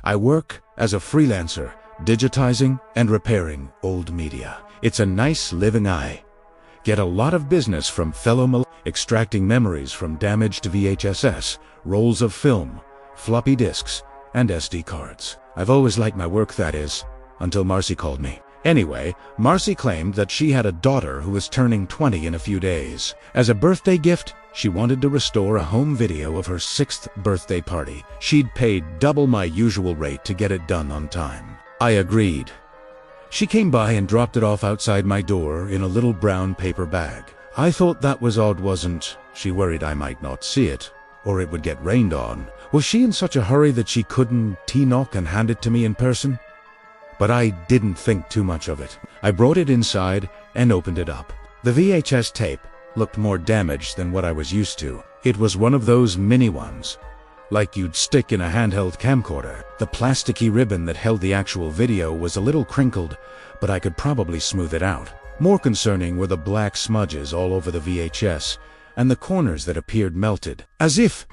I work as a freelancer, digitizing and repairing old media. It's a nice living. I get a lot of business from extracting memories from damaged VHSs, rolls of film, floppy disks, and SD cards. I've always liked my work, that is, until Marcy called me. Anyway, Marcy claimed that she had a daughter who was turning 20 in a few days. As a birthday gift, she wanted to restore a home video of her 6th birthday party. She'd paid double my usual rate to get it done on time. I agreed. She came by and dropped it off outside my door in a little brown paper bag. I thought that was odd, wasn't she? Worried I might not see it, or it would get rained on. Was she in such a hurry that she couldn't knock and hand it to me in person? But I didn't think too much of it. I brought it inside and opened it up. The VHS tape looked more damaged than what I was used to. It was one of those mini ones, like you'd stick in a handheld camcorder. The plasticky ribbon that held the actual video was a little crinkled, but I could probably smooth it out. More concerning were the black smudges all over the VHS, and the corners that appeared melted, as if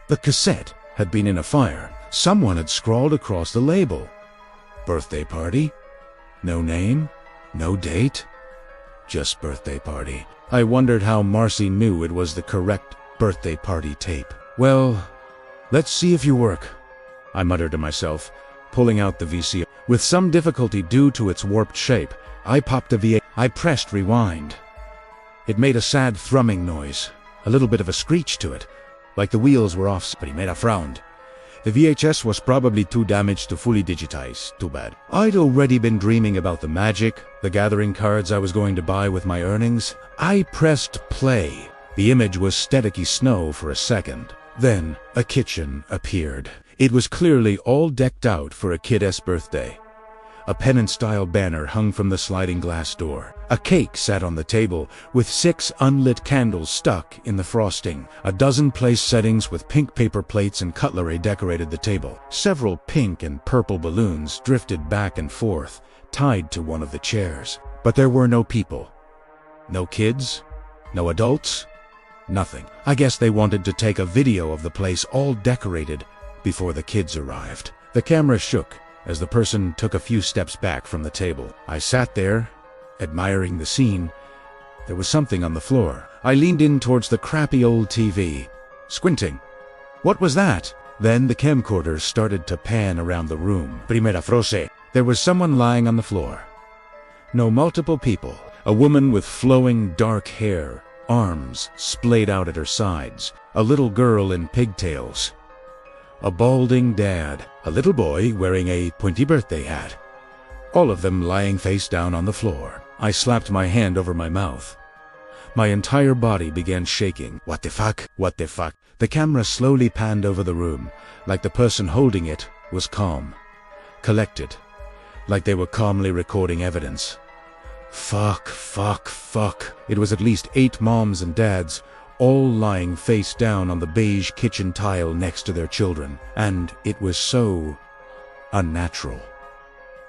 the cassette had been in a fire. Someone had scrawled across the label, "Birthday party." No name, no date, just birthday party. I wondered how Marcy knew it was the correct birthday party tape. "Well, let's see if you work," I muttered to myself, pulling out the VCR. With some difficulty due to its warped shape, I popped the VHS. I pressed rewind. It made a sad thrumming noise, a little bit of a screech to it, like the wheels were off. But he made a frown. The VHS was probably too damaged to fully digitize. Too bad. I'd already been dreaming about the Magic, the gathering cards I was going to buy with my earnings. I pressed play. The image was staticky snow for a second. Then a kitchen appeared. It was clearly all decked out for a kid's birthday. A pennant-style banner hung from the sliding glass door. A cake sat on the table, with 6 unlit candles stuck in the frosting. A dozen place settings with pink paper plates and cutlery decorated the table. Several pink and purple balloons drifted back and forth, tied to one of the chairs. But there were no people. No kids, no adults, nothing. I guess they wanted to take a video of the place all decorated before the kids arrived. The camera shook as the person took a few steps back from the table. I sat there, admiring the scene. There was something on the floor. I leaned in towards the crappy old TV, squinting. What was that? Then the camcorder started to pan around the room. Primera frase. There was someone lying on the floor. No, multiple people. A woman with flowing dark hair, arms splayed out at her sides. A little girl in pigtails. A balding dad, a little boy wearing a pointy birthday hat. All of them lying face down on the floor. I slapped my hand over my mouth. My entire body began shaking. What the fuck? What the fuck? The camera slowly panned over the room, like the person holding it was calm, collected, like they were calmly recording evidence. Fuck, fuck, fuck. It was at least 8 moms and dads, all lying face down on the beige kitchen tile next to their children, and it was so unnatural.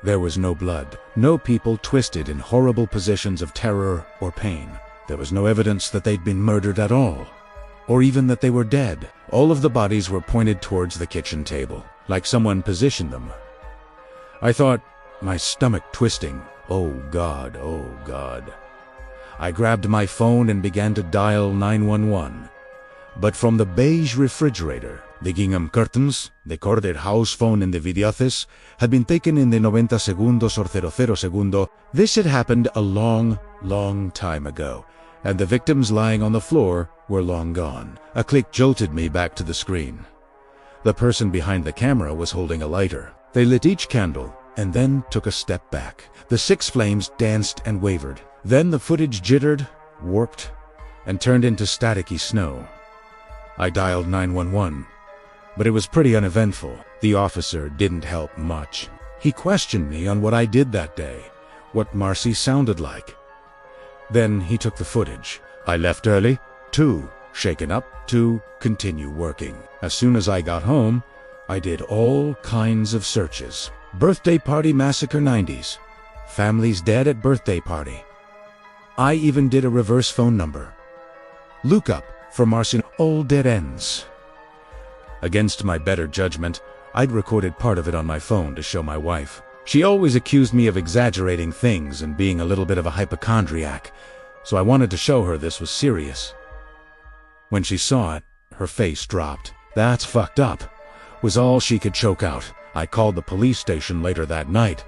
There was no blood, no people twisted in horrible positions of terror or pain. There was no evidence that they'd been murdered at all, or even that they were dead. All of the bodies were pointed towards the kitchen table, like someone positioned them. I thought, my stomach twisting, oh God, oh God. I grabbed my phone and began to dial 911. But from the beige refrigerator, the gingham curtains, the corded house phone in the videothis, had been taken in the 90 segundos or 00 segundo. This had happened a long, long time ago, and the victims lying on the floor were long gone. A click jolted me back to the screen. The person behind the camera was holding a lighter. They lit each candle and then took a step back. The 6 flames danced and wavered. Then the footage jittered, warped, and turned into staticky snow. I dialed 911, but it was pretty uneventful. The officer didn't help much. He questioned me on what I did that day, what Marcy sounded like. Then he took the footage. I left early, too shaken up, to continue working. As soon as I got home, I did all kinds of searches. Birthday party massacre 90s. Families dead at birthday party. I even did a reverse phone number. Look up for Marcy. All dead ends. Against my better judgment, I'd recorded part of it on my phone to show my wife. She always accused me of exaggerating things and being a little bit of a hypochondriac, so I wanted to show her this was serious. When she saw it, her face dropped. "That's fucked up," was all she could choke out. I called the police station later that night,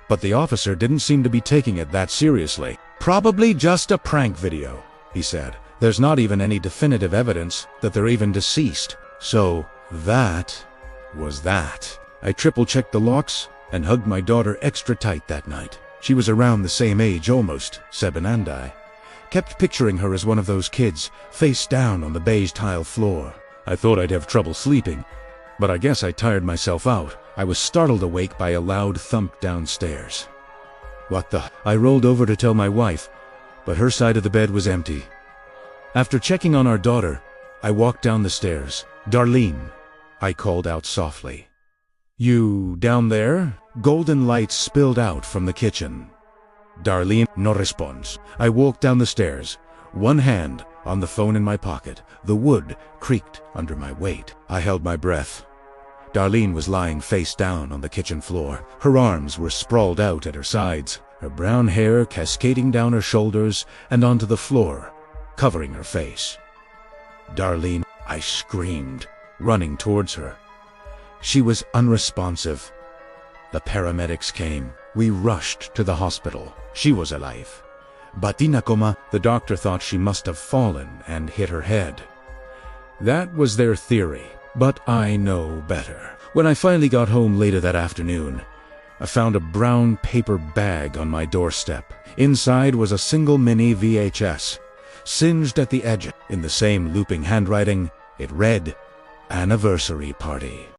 but the officer didn't seem to be taking it that seriously. "Probably just a prank video," he said. "There's not even any definitive evidence that they're even deceased." So that was that. I triple-checked the locks and hugged my daughter extra tight that night. She was around the same age almost, Seben and I. Kept picturing her as one of those kids, face down on the beige tile floor. I thought I'd have trouble sleeping, but I guess I tired myself out. I was startled awake by a loud thump downstairs. "What the?" I rolled over to tell my wife, but her side of the bed was empty. After checking on our daughter, I walked down the stairs. "Darlene," I called out softly. "You down there?" Golden lights spilled out from the kitchen. Darlene, no response. I walked down the stairs, one hand on the phone in my pocket. The wood creaked under my weight. I held my breath. Darlene was lying face down on the kitchen floor. Her arms were sprawled out at her sides, her brown hair cascading down her shoulders and onto the floor, covering her face. "Darlene," I screamed, running towards her. She was unresponsive. The paramedics came. We rushed to the hospital. She was alive. But in a coma, the doctor thought she must have fallen and hit her head. That was their theory, but I know better. When I finally got home later that afternoon, I found a brown paper bag on my doorstep. Inside was a single mini VHS, singed at the edge. In the same looping handwriting, it read, "Anniversary Party."